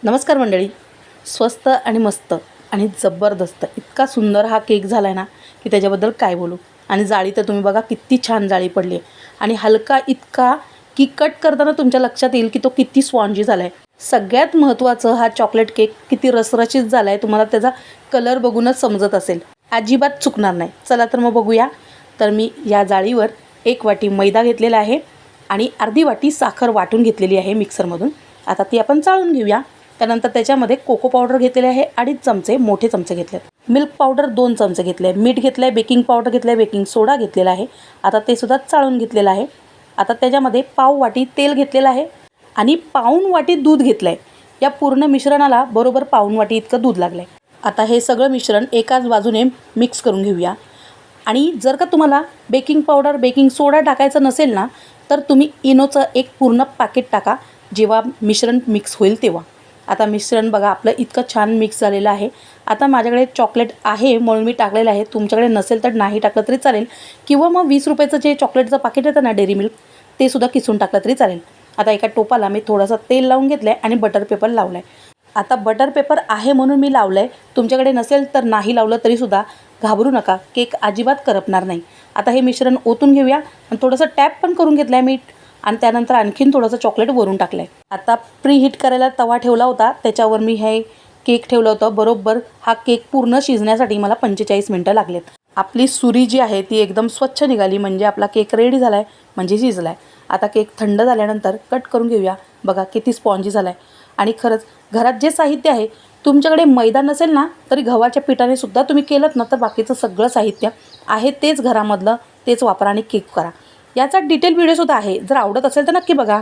नमस्कार मंडळी. स्वस्त आणि मस्त आणि जबरदस्त इतका सुंदर हा केक झाला आहे ना की त्याच्याबद्दल काय बोलू. आणि जाळी तर तुम्ही बघा किती छान जाळी पडली आहे आणि हलका इतका की कट करताना तुमच्या लक्षात येईल की तो किती स्पॉन्जी झाला आहे. सगळ्यात महत्त्वाचं हा चॉकलेट केक किती रसरशीत झाला आहे तुम्हाला त्याचा कलर बघूनच समजत असेल. अजिबात चुकणार नाही. चला तर मग बघूया. तर मी या जाळीवर 1 वाटी मैदा घेतलेला आहे आणि अर्धी वाटी साखर वाटून घेतलेली आहे मिक्सरमधून. आता ती आपण चाळून घेऊया. त्यानंतर त्याच्यामध्ये कोको पावडर घेतलेले आहे 2.5 चमचे, मोठे चमचे घेतले. मिल्क पावडर 2 चमचे घेतले. मीठ घेतलं आहे, बेकिंग पावडर घेतलं आहे, बेकिंग सोडा घेतलेला आहे. आता ते सुद्धा चाळून घेतलेलं आहे. आता त्याच्यामध्ये पाव वाटी तेल घेतलेलं आहे आणि पाऊण वाटी दूध घेतलं आहे. या पूर्ण मिश्रणाला बरोबर पाऊण वाटी इतकं दूध लागलं आहे. आता हे सगळं मिश्रण एकाच बाजूने मिक्स करून घेऊया. आणि जर का तुम्हाला बेकिंग पावडर बेकिंग सोडा टाकायचं नसेल ना तर तुम्ही इनोचं एक पूर्ण पॅकेट टाका जेव्हा मिश्रण मिक्स होईल तेव्हा. आता मिश्रण बघा आपलं इतकं छान मिक्स झालेलं आहे. आता माझ्याकडे चॉकलेट आहे म्हणून मी टाकलेलं आहे. तुमच्याकडे नसेल तर नाही टाकलं तरी चालेल किंवा मग 20 रुपयाचं जे चॉकलेटचं पाकिट येतं ना डेअरी मिल्क ते सुद्धा किसून टाकलं तरी चालेल. आता एका टोपाला मी थोडंसं तेल लावून घेतलं आहे आणि बटर पेपर लावला आहे. आता बटर पेपर आहे म्हणून मी लावलं आहे. तुमच्याकडे नसेल तर नाही लावलं तरीसुद्धा घाबरू नका, केक अजिबात करपणार नाही. आता हे मिश्रण ओतून घेऊया आणि थोडंसं टॅप पण करून घेतलं आहे मीठ आणि त्यानंतर आणखीन थोडंसं चॉकलेट वरून टाकलं आहे. आता प्री हीट करायला तवा ठेवला होता त्याच्यावर मी हे केक ठेवलं होतं. बरोबर हा केक पूर्ण शिजण्यासाठी मला 45 मिनटं लागलेत. आपली सुरी जी आहे ती एकदम स्वच्छ निघाली म्हणजे आपला केक रेडी झाला आहे, म्हणजे शिजला आहे. आता केक थंड झाल्यानंतर कट करून घेऊया. बघा किती स्पॉन्जी झाला आहे. आणि खरंच घरात जे साहित्य आहे, तुमच्याकडे मैदा नसेल ना तरी गव्हाच्या पिठाने सुद्धा तुम्ही केलं ना तर बाकीचं सगळं साहित्य आहे तेच घरामधलं तेच वापरा आणि केक करा. याचा डिटेल व्हिडिओसुद्धा आहे. जर आवडत असेल तर नक्की बघा.